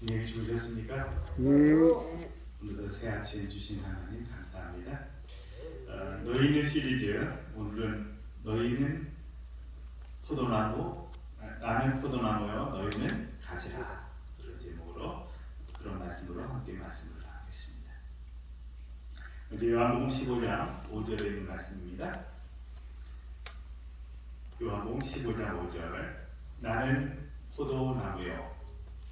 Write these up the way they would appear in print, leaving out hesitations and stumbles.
안녕히 주무셨습니까? 예. 오늘도 새 아침 주신 하나님 감사합니다. 너희는 시리즈, 오늘은 너희는 포도나무, 나는 포도나무요 너희는 가지라, 그런 제목으로, 그런 말씀으로 함께 말씀을 하겠습니다. 먼저 요한복음 15장 5절에 있는 말씀입니다. 요한복음 15장 5절, 나는 포도나무요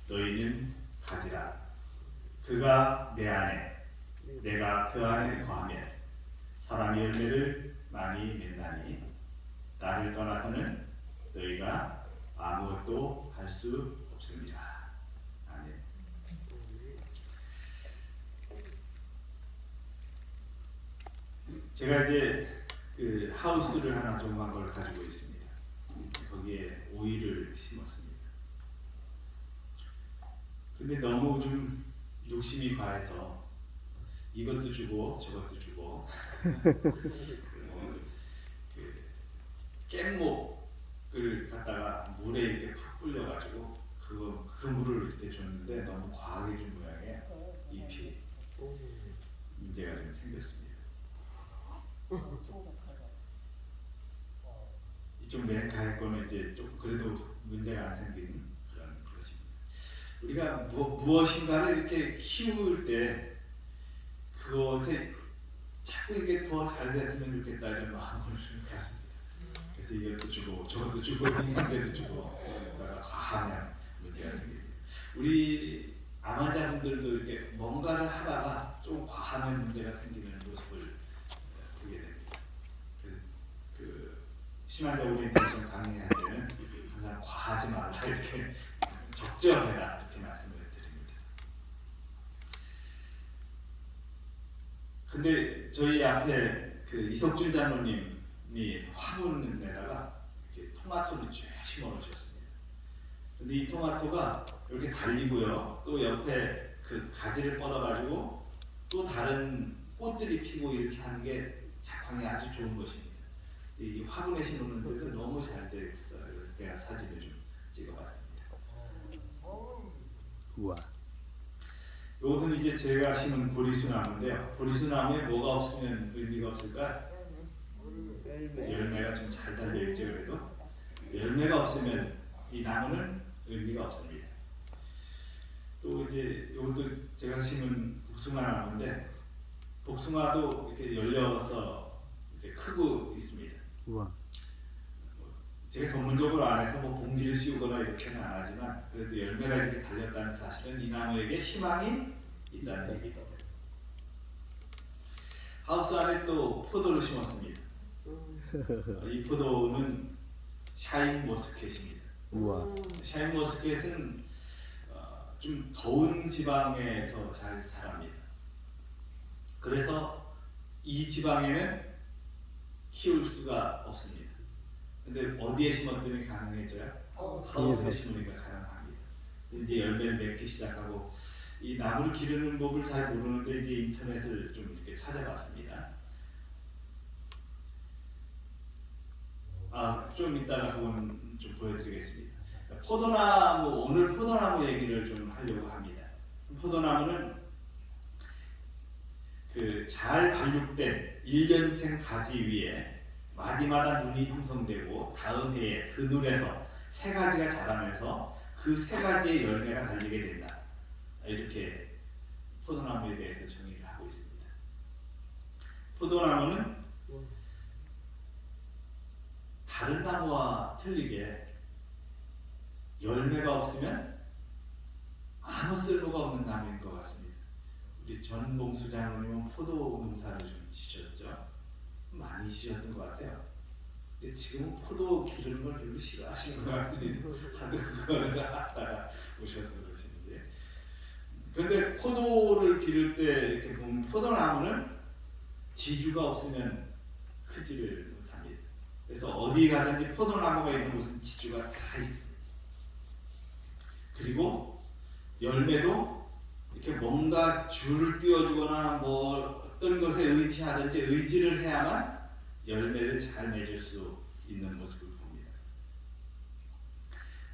너희는 가지라. 그가 내 안에, 내가 그 안에 거하면 사람이 열매를 많이 맺나니 나를 떠나서는 너희가 아무것도 할 수 없습니다. 아멘. 제가 이제 그 하우스를 하나 조그만 걸 가지고 있습니다. 거기에 오이를 심었습니다. 근데 너무 좀 욕심이 과해서 이것도 주고 저것도 주고 그 깻목을 갖다가 물에 이렇게 푹 불려가지고 그 물을 이렇게 줬는데 너무 과하게 준 모양에 잎이 문제가 좀 생겼습니다. 이쪽 맨 가에 거는 이제 좀 그래도 문제가 안 생기는 그런 것입니다. 우리가 무엇인가를 이렇게 키울 때 그것에 자꾸 이게 더 잘 됐으면 좋겠다 이런 마음을 갖습니다. 그래서 이것도 주고 저것도 주고 인간대도 주고 그러다가 과하면 문제가 생깁니다. 우리 암환자분들도 이렇게 뭔가를 하다가 좀 과하면 문제가 생기는 모습을 보게 됩니다. 그 심한자 오리엔테이션 강의할 때는 항상 과하지 말라, 이렇게 적절해라, 이렇게 말씀을 드립니다. 근데 저희 앞에 그 이석준 장로님이 화분에다가 이렇게 토마토를 쭉 심어 놓으셨습니다. 근데 이 토마토가 이렇게 달리고요, 또 옆에 그 가지를 뻗어가지고 또 다른 꽃들이 피고 이렇게 하는 게 작황이 아주 좋은 것입니다. 이 화분에 심었는데도 너무 잘 됐어요. 그래서 제가 사진을 좀 찍어봤습니다. 우와. 이것은 이제 제가 심은 보리수나무인데요. 보리수나무에 뭐가 없으면 의미가 없을까? 열매가 좀 잘 달려 있죠. 그래도 열매가 없으면 이 나무는 의미가 없습니다. 또 이제 이것도 제가 심은 복숭아 나무인데 복숭아도 이렇게 열려서 이제 크고 있습니다. 우와. 제가 전문적으로 안 해서 뭐 봉지를 씌우거나 이렇게는 안 하지만 그래도 열매가 이렇게 달렸다는 사실은 이 나무에게 희망이 있다는 얘기입니다. 하우스 안에 또 포도를 심었습니다. 이 포도는 샤인머스켓입니다. 우와. 샤인머스켓은 좀 더운 지방에서 잘 자랍니다. 그래서 이 지방에는 키울 수가 없습니다. 근데 어디에 심었더니 가능해져요? 하우스에 심으니까 가능합니다. 이제 열매를 맺기 시작하고 이 나무를 기르는 법을 잘 모르는데 이제 인터넷을 좀 이렇게 찾아봤습니다. 좀 이따가 그건 좀 보여드리겠습니다. 포도나무, 오늘 포도나무 얘기를 좀 하려고 합니다. 포도나무는 그 잘 발육된 1년생 가지 위에 마디마다 눈이 형성되고 다음 해에 그 눈에서 세 가지가 자라면서 그 세 가지의 열매가 달리게 된다. 이렇게 포도나무에 대해서 정의를 하고 있습니다. 포도나무는 다른 나무와 틀리게 열매가 없으면 아무 쓸모가 없는 나무인 것 같습니다. 우리 전봉수 장로님은 포도 농사를 좀 지셨죠? 많이 지셨던 것 같아요. 근데 지금은 포도 기르는 걸 별로 싫어하시는 것 같습니다. 하도 그거를 하다가 오셨던 것인데. 그런데 포도를 기를 때 이렇게 보면 포도나무는 지주가 없으면 크지를 못합니다. 그래서 어디 가든지 포도나무가 있는 곳은 지주가 다 있습니다. 그리고 열매도 이렇게 뭔가 줄을 띄워주거나 뭐 어떤 것에 의지하든지 의지를 해야만 열매를 잘 맺을 수 있는 모습을 봅니다.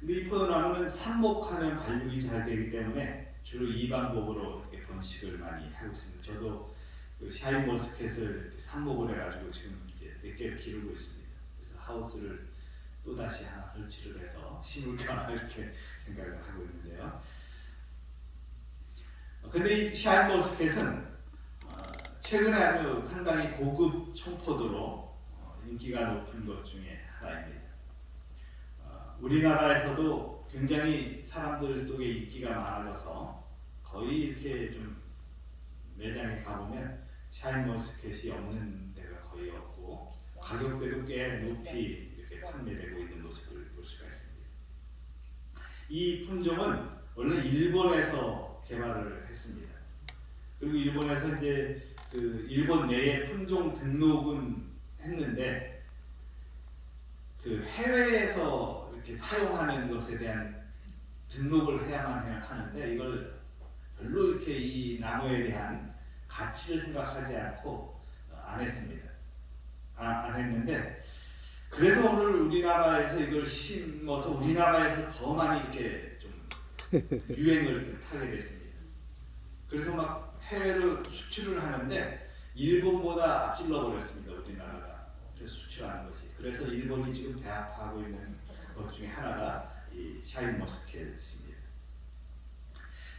근데 이 포도나무는 삽목하면 발육이 잘 되기 때문에 주로 이 방법으로 이렇게 번식을 많이 하고 있습니다. 저도 그 샤인머스켓을 삽목을 해가지고 지금 이제 몇 개를 기르고 있습니다. 그래서 하우스를 또 다시 하나 설치를 해서 심을까 이렇게 생각을 하고 있는데요. 근데 이 샤인머스켓은 최근에 아주 상당히 고급 청포도로 인기가 높은 것 중에 하나입니다. 우리나라에서도 굉장히 사람들 속에 인기가 많아져서 거의 이렇게 좀 매장에 가보면 샤인머스켓이 없는 데가 거의 없고 가격대도 꽤 높이 이렇게 판매되고 있는 모습을 볼 수가 있습니다. 이 품종은 원래 일본에서 개발을 했습니다. 그리고 일본에서 이제 그 일본 내에 품종 등록은 했는데 그 해외에서 이렇게 사용하는 것에 대한 등록을 해야만 하는데 이걸 별로 이렇게 이 나무에 대한 가치를 생각하지 않고 안 했습니다. 안 했는데 그래서 오늘 우리나라에서 이걸 심어서 우리나라에서 더 많이 이렇게 좀 유행을 타게 됐습니다. 그래서 막 해외로 수출을 하는데 일본보다 앞질러 버렸습니다. 우리나라가 수출하는 것이. 그래서 일본이 지금 배합하고 있는 것 중에 하나가 이 샤인머스켓입니다.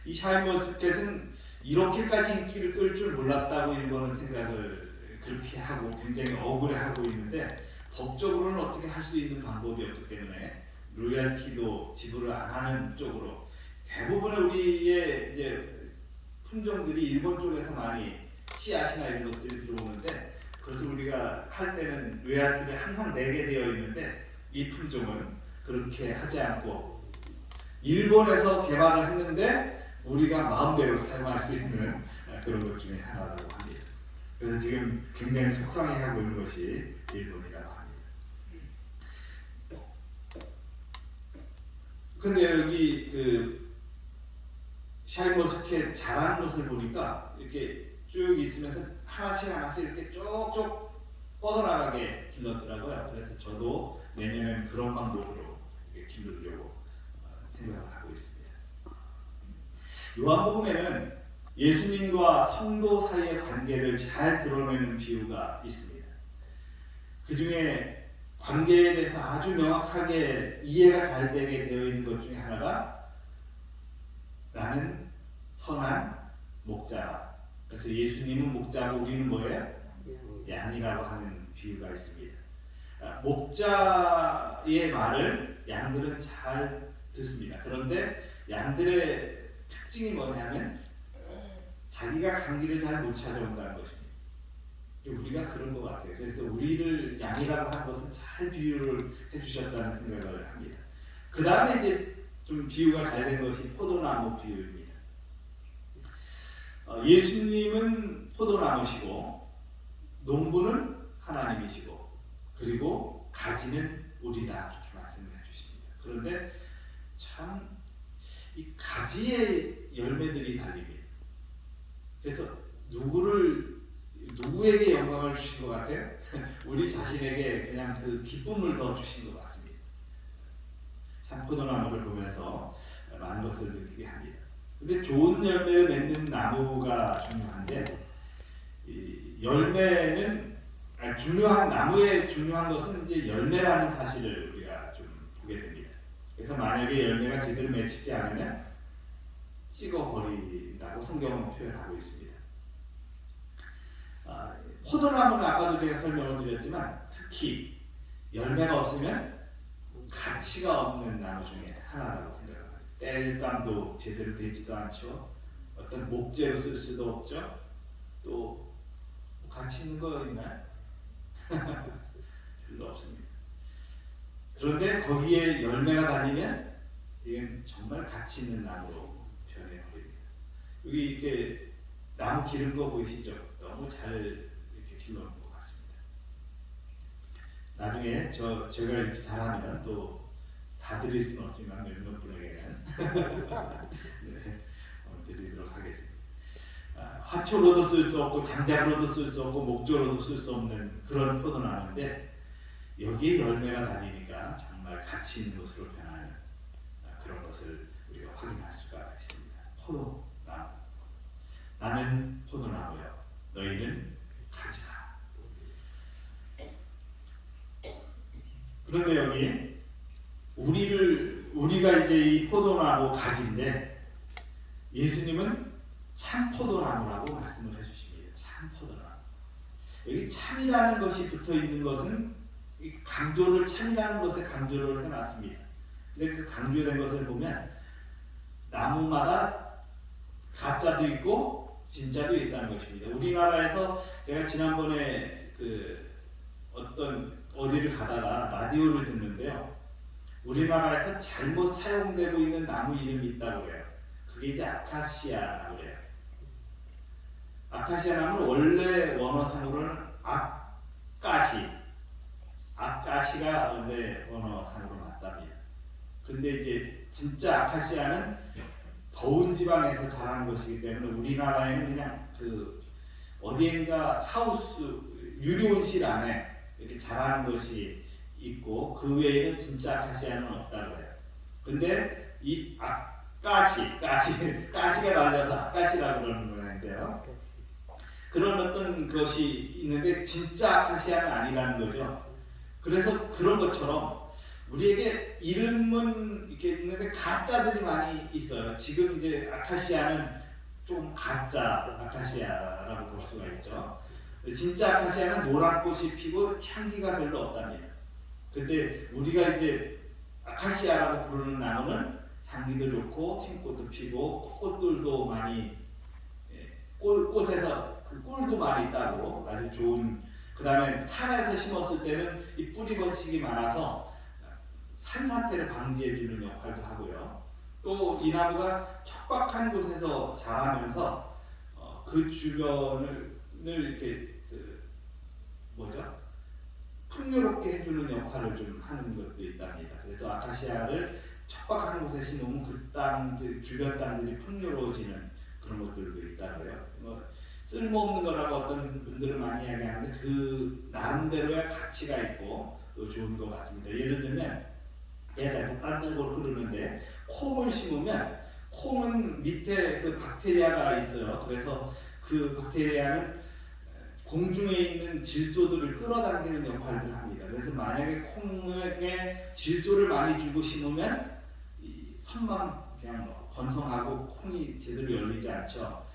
이 샤인머스켓은 이렇게까지 인기를 끌 줄 몰랐다고 일본은 생각을 그렇게 하고 굉장히 억울해하고 있는데 법적으로는 어떻게 할 수 있는 방법이 없기 때문에 로열티도 지불을 안 하는 쪽으로 대부분의 우리의 이제 품종들이 일본 쪽에서 많이 씨앗이나 이런 것들이 들어오는데 그래서 우리가 할 때는 로열티를 항상 내게 되어 있는데 이 품종은 그렇게 하지 않고 일본에서 개발을 했는데 우리가 마음대로 사용할 수 있는 그런 것 중에 하나라고 합니다. 그래서 지금 굉장히 속상해하고 있는 것이 일본이라고 합니다. 근데 여기 그 샤인머스켓 자라는 것을 보니까 이렇게 쭉 있으면서 하나씩 이렇게 쭉쭉 뻗어나가게 길렀더라고요. 그래서 저도 내년엔 그런 방법으로 기르려고 생각을 하고 있습니다. 요한복음에는 예수님과 성도 사이의 관계를 잘 드러내는 비유가 있습니다. 그 중에 관계에 대해서 아주 명확하게 이해가 잘 되게 되어 있는 것 중에 하나가 나는 선한 목자라. 그래서 예수님은 목자고 우리는 뭐예요? 양이라고 하는 비유가 있습니다. 목자의 말을 양들은 잘 듣습니다. 그런데 양들의 특징이 뭐냐면 자기가 간 길을 잘 못 찾아온다는 것입니다. 우리가 그런 것 같아요. 그래서 우리를 양이라고 한 것은 잘 비유를 해주셨다는 생각을 합니다. 그 다음에 이제 좀 비유가 잘 된 것이 포도나무 비유입니다. 예수님은 포도나무시고 농부는 하나님이시고 그리고 가지는 우리다 이렇게 말씀을 해주십니다. 그런데 참 이 가지의 열매들이 달립니다. 그래서 누구에게 영광을 주신 것 같아요? 우리 자신에게 그냥 그 기쁨을 더 주신 것 같습니다. 참 포도나무를 보면서 많은 것을 느끼게 합니다. 근데 좋은 열매를 맺는 나무가 중요한데 이 열매는 중요한 나무의 중요한 것은 이제 열매라는 사실을 우리가 좀 보게 됩니다. 그래서 만약에 열매가 제대로 맺히지 않으면 찍어버린다고 성경은 표현하고 있습니다. 포도나무는 아까도 제가 설명을 드렸지만 특히 열매가 없으면 가치가 없는 나무 중에 하나라고 생각합니다. 땔감도 제대로 되지도 않죠. 어떤 목재로 쓸 수도 없죠. 또 가치 있는 거 있나요? 별로 없습니다. 그런데 거기에 열매가 달리면 이건 정말 가치 있는 나무로 변해버립니다. 여기 이렇게 나무 기른 거 보이시죠? 너무 잘 이렇게 길러놓은 것 같습니다. 나중에 제가 이렇게 잘하면 또 다 드릴 수는 없지만 몇몇 분에게는 네, 드리도록 하겠습니다. 화초로도 쓸 수 없고 장작으로도 쓸 수 없고 목조로도 쓸 수 없는 그런 포도나무인데 여기에 열매가 달리니까 정말 가치 있는 것으로 변하는 그런 것을 우리가 확인할 수가 있습니다. 포도 예수님이 우리가 이제 이 포도나무 가지인데 예수님은 참 포도나무라고 말씀을 해주십니다. 참 포도나무. 여기 참이라는 것이 붙어 있는 것은 강조를 참이라는 것에 강조를 해놨습니다. 근데 그 강조된 것을 보면 나무마다 가짜도 있고 진짜도 있다는 것입니다. 우리나라에서 제가 지난번에 어디를 가다가 라디오를 듣는데요. 우리나라에서 잘못 사용되고 있는 나무 이름이 있다고 해요. 그게 이제 아카시아라고 해요. 아카시아 나무는 원래 원어상으로는 아까시가 원래 원어상으로 맞답니다. 근데 이제 진짜 아카시아는 더운 지방에서 자라는 것이기 때문에 우리나라에는 그냥 어디인가 하우스 유리온실 안에 이렇게 자라는 것이 있고 그 외에는 진짜 아카시아는 없다고 해요. 근데 이 가시가 날려서 아까시라고 그러는 거인데요. 그런 어떤 것이 있는데 진짜 아카시아는 아니라는 거죠. 그래서 그런 것처럼 우리에게 이름은 이렇게 있는데 가짜들이 많이 있어요. 지금 이제 아카시아는 좀 가짜 아카시아라고 볼 수가 있죠. 진짜 아카시아는 노란 꽃이 피고 향기가 별로 없답니다. 근데 우리가 이제 아카시아라고 부르는 나무는 향기도 좋고 신꽃도 피고 꽃들도 많이 꽃에서 그 꿀도 많이 있다고 아주 좋은. 그 다음에 산에서 심었을 때는 이 뿌리 번식이 많아서 산사태를 방지해주는 역할도 하고요. 또 이 나무가 척박한 곳에서 자라면서 그 주변을 이렇게 풍요롭게 해주는 역할을 좀 하는 것도 있답니다. 그래서 아카시아를 척박한 곳에 심으면 그 땅들 주변 땅들이 풍요로워지는 그런 것들도 있다고요. 쓸모없는 거라고 어떤 분들은 많이 이야기하는데 그 나름대로의 가치가 있고 또 좋은 것 같습니다. 예를 들면 제가 자꾸 딴 쪽으로 흐르는데 콩을 심으면 콩은 밑에 그 박테리아가 있어요. 그래서 그 박테리아는 공중에 있는 질소들을 끌어당기는 역할을 합니다. 그래서 만약에 콩에 질소를 많이 주고 심으면 이 선만 그냥 번성하고 콩이 제대로 열리지 않죠.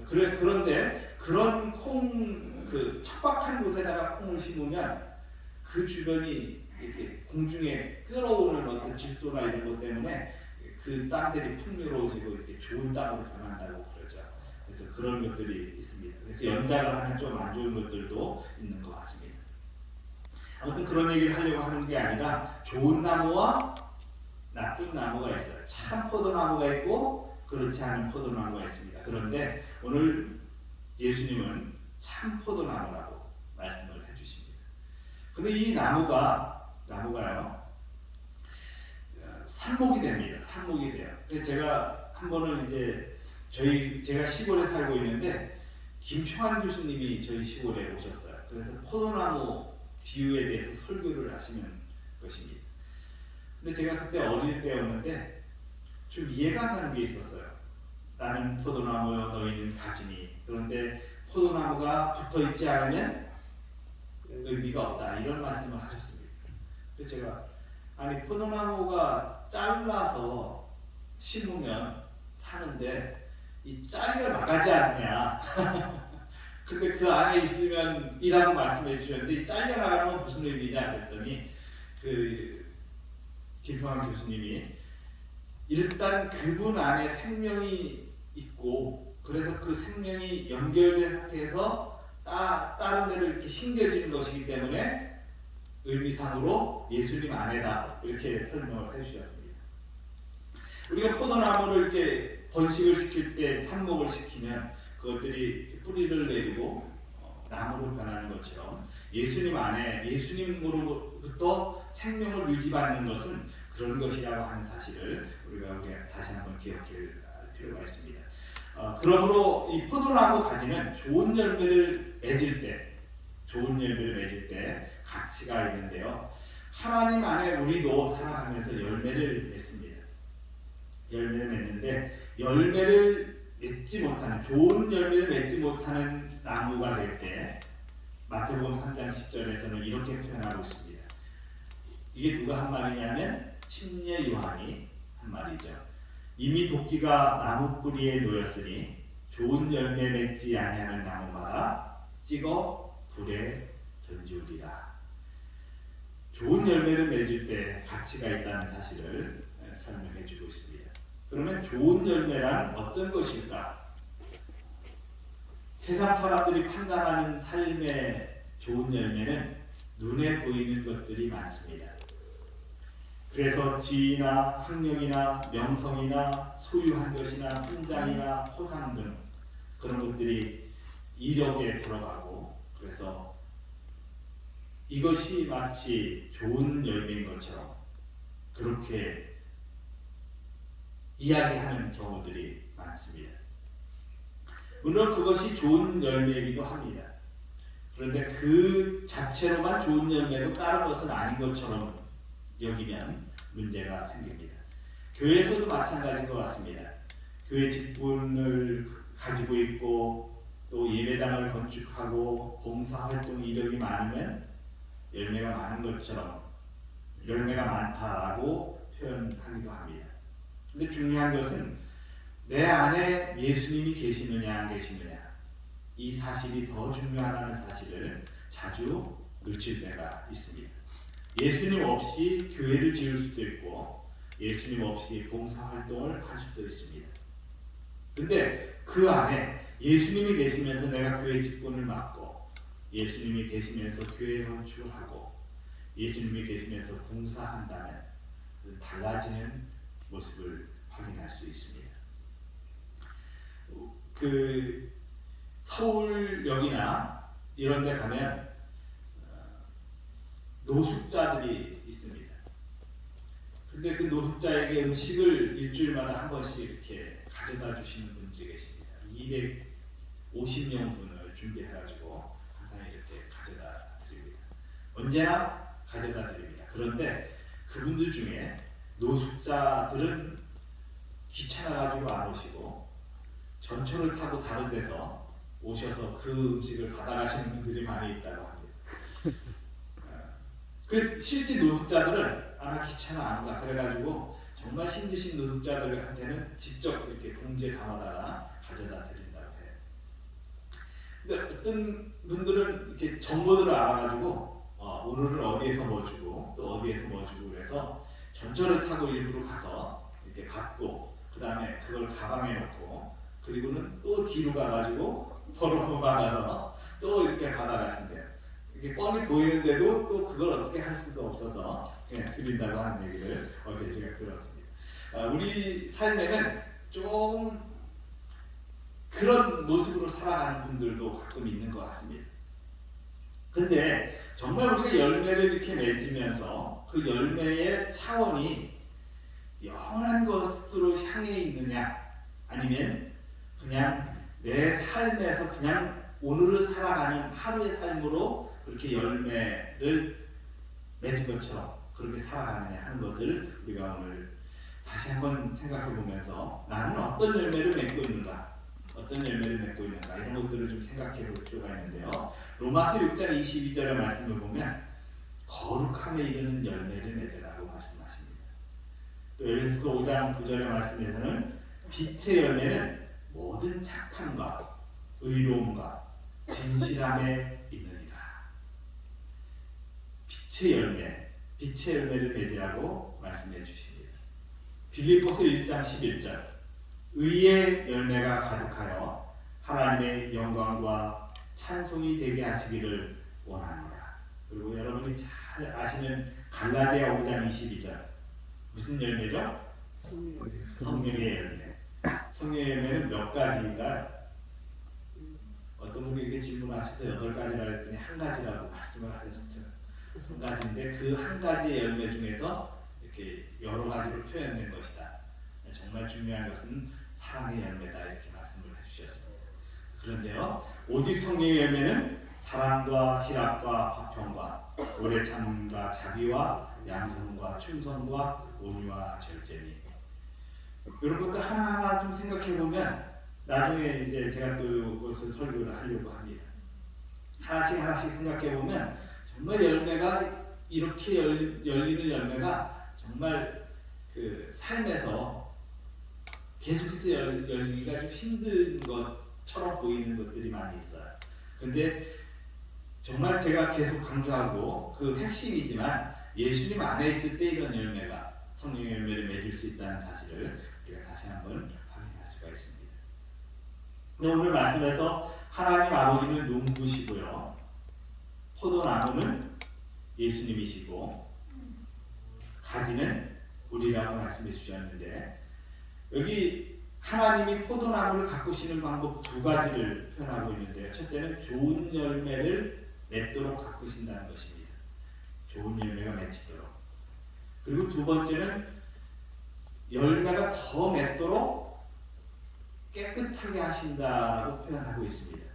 그런데 그런 척박한 곳에다가 콩을 심으면 그 주변이 이렇게 공중에 끌어오는 어떤 질소나 이런 것 때문에 그 땅들이 풍요로워지고 이렇게 좋은 땅으로 변한다고 그러죠. 그래서 그런 것들이 있습니다. 그래서 연작을 하면 좀 안 좋은 것들도 있는 것 같습니다. 아무튼 그런 얘기를 하려고 하는 게 아니라 좋은 나무와 나쁜 나무가 있어요. 참 포도나무가 있고 그렇지 않은 포도나무가 있습니다. 그런데 오늘 예수님은 참 포도나무라고 말씀을 해주십니다. 근데 이 나무가요 삽목이 됩니다. 삽목이 돼요. 그래서 제가 한 번은 이제 제가 시골에 살고 있는데 김평환 교수님이 저희 시골에 오셨어요. 그래서 포도나무 비유에 대해서 설교를 하시는 것입니다. 근데 제가 그때 어릴 때였는데 좀 이해가 안 가는 게 있었어요. 나는 포도나무여 너희는 가지니. 그런데 포도나무가 붙어 있지 않으면 의미가 없다. 이런 말씀을 하셨습니다. 그래서 제가 아니 포도나무가 잘라서 심으면 사는데 이 잘려 나가지 않냐. 근데 그 안에 있으면 이라고 말씀해 주셨는데 이 잘려 나가는 건 무슨 의미냐 그랬더니 김평환 교수님이 일단 그분 안에 생명이 있고 그래서 그 생명이 연결된 상태에서 다른 데로 이렇게 심겨지는 것이기 때문에 의미상으로 예수님 안에다 이렇게 설명을 해주셨습니다. 우리가 포도나무를 이렇게 번식을 시킬 때 삽목을 시키면 그것들이 뿌리를 내리고 나무로 변하는 것처럼 예수님 안에 예수님으로부터 생명을 유지받는 것은 그런 것이라고 하는 사실을 우리가 다시 한번 기억할 필요가 있습니다. 그러므로 이 포도나무 가지는 좋은 열매를 맺을 때 가치가 있는데요. 하나님 안에 우리도 살아가면서 열매를 맺습니다. 열매를 맺는데 열매를 맺지 못하는 좋은 열매를 맺지 못하는 나무가 될 때 마태복음 3장 10절에서는 이렇게 표현하고 있습니다. 이게 누가 한 말이냐면 침례 요한이 한 말이죠. 이미 도끼가 나무 뿌리에 놓였으니 좋은 열매 맺지 아니하는 나무마다 찍어 불에 던지우리라. 좋은 열매를 맺을 때 가치가 있다는 사실을 설명해 주고 있습니다. 그러면 좋은 열매란 어떤 것일까? 세상 사람들이 판단하는 삶의 좋은 열매는 눈에 보이는 것들이 많습니다. 그래서 지위나 학력이나 명성이나 소유한 것이나 훈장이나 호상 등 그런 것들이 이력에 들어가고, 그래서 이것이 마치 좋은 열매인 것처럼 그렇게 이야기하는 경우들이 많습니다. 물론 그것이 좋은 열매이기도 합니다. 그런데 그 자체로만 좋은 열매고 다른 것은 아닌 것처럼 여기면 문제가 생깁니다. 교회에서도 마찬가지인 것 같습니다. 교회 직분을 가지고 있고 또 예배당을 건축하고 봉사활동 이력이 많으면 열매가 많은 것처럼 열매가 많다라고 표현하기도 합니다. 근데 중요한 것은 내 안에 예수님이 계시느냐 안 계시느냐, 이 사실이 더 중요하다는 사실을 자주 놓칠 때가 있습니다. 예수님 없이 교회를 지을 수도 있고 예수님 없이 봉사활동을 할 수도 있습니다. 근데 그 안에 예수님이 계시면서 내가 교회 직분을 맡고 예수님이 계시면서 교회 건축을 하고 예수님이 계시면서 봉사한다면 달라지는 모습을 확인할 수 있습니다. 그 서울역이나 이런 데 가면 노숙자들이 있습니다. 근데 그 노숙자에게 음식을 일주일마다 한 번씩 이렇게 가져다 주시는 분들이 계십니다. 250명분을 준비해가지고 항상 이렇게 가져다 드립니다. 언제나 가져다 드립니다. 그런데 그분들 중에 노숙자들은 귀찮아가지고 안 오시고 전철을 타고 다른 데서 오셔서 그 음식을 받아가시는 분들이 많이 있다고 합니다. 그 실제 노숙자들은 나 귀찮아 안 가. 그래가지고 정말 힘드신 노숙자들한테는 직접 이렇게 봉지에 담아다가 가져다 드린다고 해요. 근데 어떤 분들은 이렇게 정보들을 알아가지고 오늘은 어디에서 뭐 주고 또 어디에서 뭐 주고 그래서 전철을 타고 일부러 가서 이렇게 받고 그 다음에 그걸 가방에 넣고 그리고는 또 뒤로 가가지고 번호 받아서 또 이렇게 받아가신대요. 이게 뻔히 보이는데도 또 그걸 어떻게 할 수도 없어서 드린다고 하는 얘기를 어제 제가 들었습니다. 우리 삶에는 좀 그런 모습으로 살아가는 분들도 가끔 있는 것 같습니다. 근데 정말 우리가 열매를 이렇게 맺으면서 그 열매의 차원이 영원한 것으로 향해 있느냐, 아니면 그냥 내 삶에서 그냥 오늘을 살아가는 하루의 삶으로 그렇게 열매를 맺은 것처럼 그렇게 살아가느냐 하는 것을 우리가 오늘 다시 한번 생각해 보면서 나는 어떤 열매를 맺고 있는가, 어떤 열매를 맺고 있는가, 이런 것들을 좀 생각해 볼 필요가 있는데요. 로마서 6장 22절의 말씀을 보면 거룩함에 이르는 열매를 맺으라고 말씀하십니다. 또 에베소서 5장 9절의 말씀에서는 빛의 열매는 모든 착함과 의로움과 진실함에 있느니라. 빛의 열매를 맺으라고 말씀해 주십니다. 빌립보서 1장 11절 의의 열매가 가득하여 하나님의 영광과 찬송이 되게 하시기를 원하노라. 그리고 여러분이 잘 아시는 갈라디아 5장 22절 무슨 열매죠? 성령의 열매. 성령의 열매는 몇 가지인가요? 어떤 분이 이렇게 질문하실 때 8가지라 했더니 한 가지라고 말씀을 하셨어요. 한 가지인데 그 한 가지의 열매 중에서 이렇게 여러 가지로 표현된 것이다. 정말 중요한 것은 사랑의 열매다, 이렇게 말씀을 해주셨습니다. 그런데요, 오직 성령의 열매는 사랑과 희락과 화평과 오래 참음과 자비와 양선과 충성과 온유와 절제니, 이런 것들 하나하나 좀 생각해 보면 나중에 이제 제가 또 이것을 설교를 하려고 합니다. 하나씩 생각해 보면 정말 열매가 이렇게 열리는 열매가 정말 그 삶에서 계속해서 열리기가 좀 힘든 것처럼 보이는 것들이 많이 있어요. 근데 정말 제가 계속 강조하고 그 핵심이지만 예수님 안에 있을 때 이런 열매가 성령 열매를 맺을 수 있다는 사실을 우리가 다시 한번 확인할 수가 있습니다. 오늘 말씀에서 하나님 아버지는 농부시고요, 포도나무는 예수님이시고 가지는 우리라고 말씀해 주셨는데, 여기 하나님이 포도나무를 가꾸시는 방법 두 가지를 표현하고 있는데요. 첫째는 좋은 열매를 맺도록 가꾸신다는 것입니다. 좋은 열매가 맺히도록. 그리고 두 번째는 열매가 더 맺도록 깨끗하게 하신다라고 표현하고 있습니다.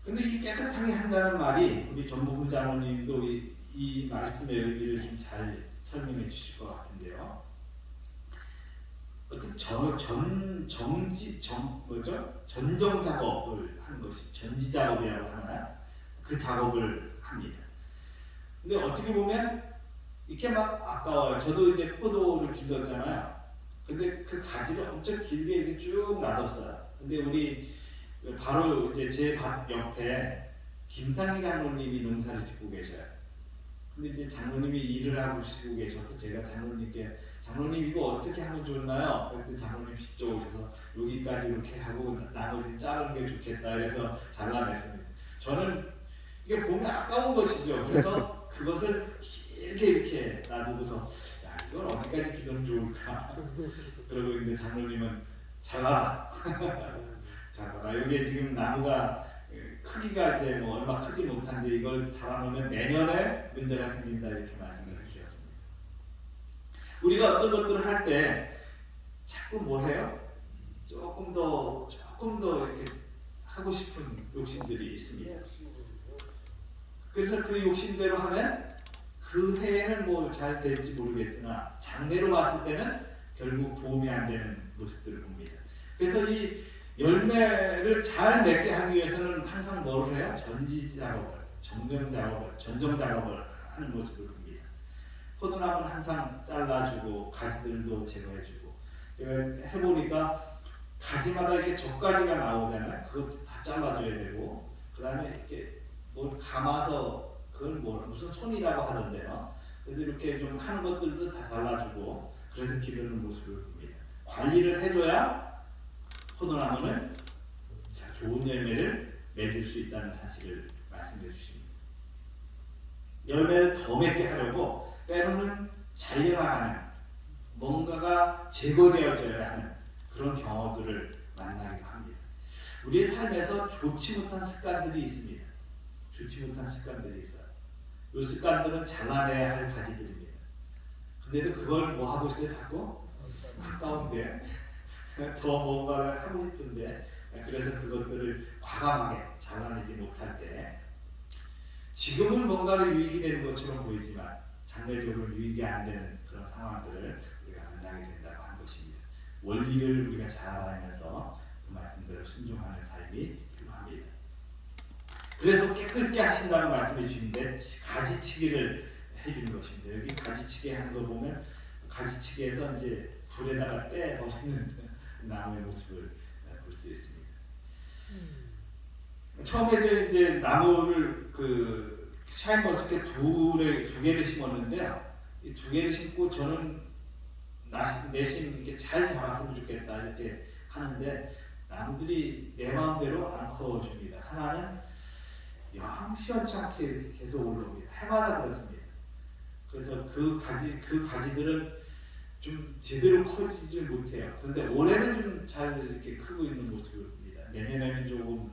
근데 이 깨끗하게 한다는 말이 우리 전복훈 장로님도 이 말씀의 의미를 좀 잘 설명해 주실 것 같은데요. 어떤 전정 작업을 하는 것이 전지 작업이라고 하나요? 그 작업을 합니다. 근데 어떻게 보면 이렇게 막 아까워요. 저도 이제 포도를 길렀잖아요. 근데 그 가지를 엄청 길게 이렇게 쭉 놔뒀어요. 근데 우리 바로 이제 제 밭 옆에 김상희 장로님이 농사를 짓고 계셔요. 근데 이제 장로님이 일을 하고 계셔서 제가 장로님께 장로님 이거 어떻게 하면 좋나요? 그랬더니 장로님 직접 오셔서 여기까지 이렇게 하고 나머지 자르는 게 좋겠다 이래서 잘라냈습니다. 저는 이게 보면 아까운 것이죠. 그래서 그것을 이렇게 놔두고서 야 이건 어디까지 기르면 좋을까? 그러고 있는데 장로님은 잘라라. 잘라라. 여기에 지금 나무가 크기가 이제 뭐 얼마 크지 못한데 이걸 달아놓으면 내년에 문제가 생긴다 이렇게 말씀을 해주셨습니다. 우리가 어떤 것들을 할 때 자꾸 뭐 해요? 조금 더 이렇게 하고 싶은 욕심들이 있습니다. 그래서 그 욕심대로 하면 그 해에는 뭐 잘 될지 모르겠으나 장래로 봤을 때는 결국 도움이 안 되는 모습들을 봅니다. 그래서 이 열매를 잘 맺게 하기 위해서는 항상 뭐를 해요? 전지 작업을, 전정 작업을 하는 모습을 봅니다. 포도나무는 항상 잘라주고 가지들도 제거해주고, 제가 해보니까 가지마다 이렇게 젓가지가 나오잖아요. 그것도 다 잘라줘야 되고, 그 다음에 이렇게 뭘 감아서 그걸 무슨 손이라고 하던데요. 그래서 이렇게 좀 하는 것들도 다 잘라주고, 그래서 기르는 모습을 봅니다. 관리를 해줘야 포도나무는 좋은 열매를 맺을 수 있다는 사실을 말씀해 주십니다. 열매를 더 맺게 하려고 때로는 잘려나가는 뭔가가 제거되어져야 하는 그런 경우들을 만나기도 합니다. 우리의 삶에서 좋지 못한 습관들이 있습니다. 좋지 못한 습관들이 있어요. 이 습관들은 잘라내야 할 가지들입니다. 근데도 그걸 뭐 하고 있어요? 자꾸 아까운데 더 뭔가를 하고 싶은데, 그래서 그것들을 과감하게 잘라내지 못할 때 지금은 뭔가를 유익이 되는 것처럼 보이지만 장래적으로 유익이 안 되는 그런 상황들을 우리가 만나게 된다고 하는 것입니다. 원리를 우리가 잘 알면서 그 말씀대로 순종하는 삶이 필요합니다. 그래서 깨끗게 하신다고 말씀해 주시는데 가지치기를 해주는 것입니다. 여기 가지치기 하는 거 보면 가지치기에서 이제 불에다가 떼 버리는 나무의 모습을 볼 수 있습니다. 처음에 이제 나무를 그 샤인머스켓 두 개를 심었는데요. 이 두 개를 심고 저는 내심 이렇게 잘 자랐으면 좋겠다 이렇게 하는데 나무들이 내 마음대로 안 커줍니다. 하나는 영 시원치 않게 이렇게 계속 올라옵니다. 해마다 그렇습니다. 그래서 그 가지들은 좀 제대로 커지지 못해요. 그런데 올해는 좀 잘 이렇게 크고 있는 모습을 봅니다. 내년에는 조금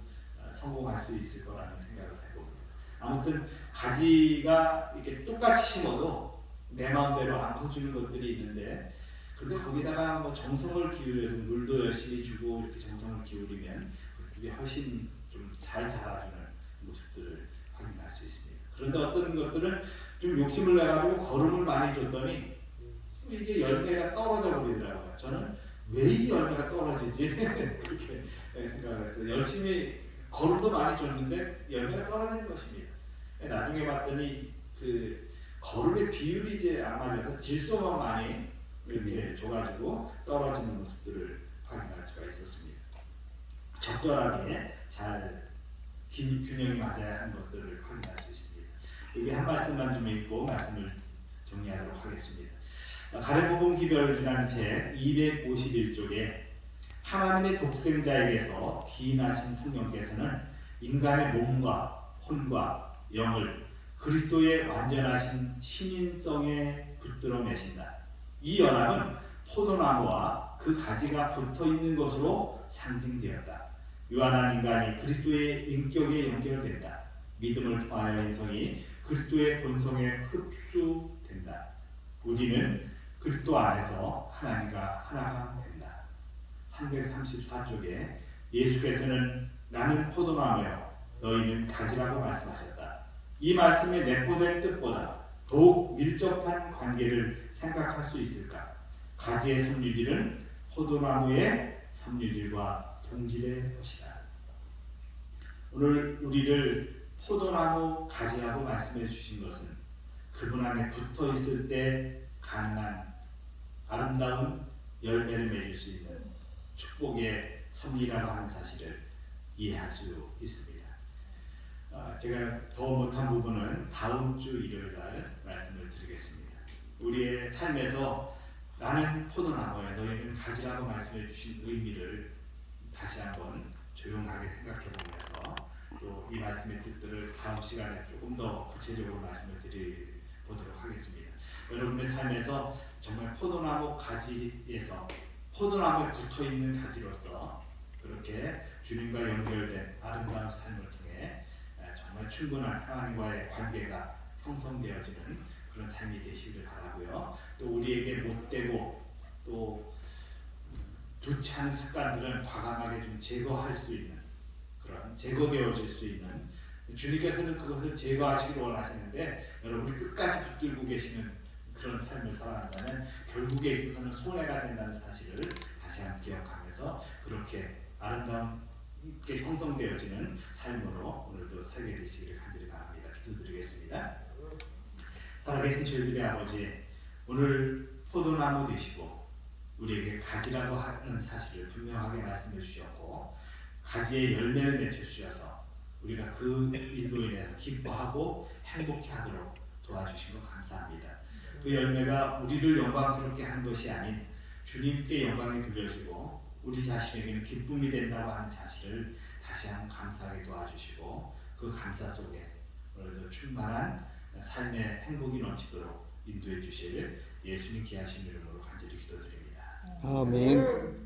성공할 수 있을 거라는 생각을 해봅니다. 아무튼 가지가 이렇게 똑같이 심어도 내 마음대로 안 커주는 것들이 있는데, 근데 거기다가 뭐 정성을 기울여서 물도 열심히 주고 이렇게 정성을 기울이면 그게 훨씬 좀 잘 자라주는 모습들을 확인할 수 있습니다. 그런데 어떤 것들은 좀 욕심을 내가지고 거름을 많이 줬더니 이게 열매가 떨어져 버리더라고요. 저는 왜 이 열매가 떨어지지? 그렇게 생각을 했어요. 열심히 거름도 많이 줬는데 열매가 떨어지는 것입니다. 나중에 봤더니 그 걸음의 비율이 이제 안 맞아서 질소만 많이 이렇게 줘가지고 떨어지는 모습들을 확인할 수가 있었습니다. 적절하게 잘 균형이 맞아야 하는 것들을 확인할 수 있습니다. 여기 한 말씀만 좀 읽고 말씀을 정리하도록 하겠습니다. 가래복음 기별이라는 책 251쪽에 하나님의 독생자에게서 기인하신 성령께서는 인간의 몸과 혼과 영을 그리스도의 완전하신 신인성에 붙들어 매신다. 이 연합은 포도나무와 그 가지가 붙어 있는 것으로 상징되었다. 유한한 인간이 그리스도의 인격에 연결된다. 믿음을 통하여 인성이 그리스도의 본성에 흡수된다. 우리는 그리스도 안에서 하나님과 하나가 된다. 334쪽에 예수께서는 나는 포도나무요 너희는 가지라고 말씀하셨다. 이 말씀에 내포된 뜻보다 더욱 밀접한 관계를 생각할 수 있을까? 가지의 섬유질은 포도나무의 섬유질과 동질의 것이다. 오늘 우리를 포도나무 가지라고 말씀해 주신 것은 그분 안에 붙어 있을 때 가능한 아름다운 열매를 맺을 수 있는 축복의 섭리라고 하는 사실을 이해할 수 있습니다. 제가 더 못한 부분은 다음 주 일요일 날 말씀을 드리겠습니다. 우리의 삶에서 나는 포도나무에 너희는 가지라고 말씀해 주신 의미를 다시 한번 조용하게 생각해 보면서 또 이 말씀의 뜻들을 다음 시간에 조금 더 구체적으로 말씀을 드려보도록 하겠습니다. 여러분의 삶에서 정말 포도나무 가지에서 포도나무에 붙어있는 가지로서 그렇게 주님과 연결된 아름다운 삶을 통해 정말 충분한 하나님과의 관계가 형성되어지는 그런 삶이 되시기를 바라고요. 또 우리에게 못되고 또 좋지 않은 습관들은 과감하게 좀 제거할 수 있는 그런 제거되어질 수 있는 주님께서는 그것을 제거하시기를 원하시는데 여러분이 끝까지 붙들고 계시는 그런 삶을 살아간다면 결국에 있어서는 손해가 된다는 사실을 다시 한번 기억하면서 그렇게 아름답게 형성되어지는 삶으로 오늘도 살게 되시기를 간절히 바랍니다. 기도드리겠습니다. 살아계신 저희들의 아버지, 오늘 포도나무 되시고 우리에게 가지라고 하는 사실을 분명하게 말씀해 주셨고 가지의 열매를 맺혀 주셔서 우리가 그 일로 인해서 기뻐하고 행복해하도록 도와주신 것 감사합니다. 그 열매가 우리를 영광스럽게 하는 것이 아닌 주님께 영광이 돌려지고 우리 자신에게는 기쁨이 된다고 하는 사실을 다시 한번 감사하게 도와주시고 그 감사 속에 오늘도 충만한 삶의 행복이 넘치도록 인도해 주실 예수님 귀하신 이름으로 간절히 기도드립니다. 아멘.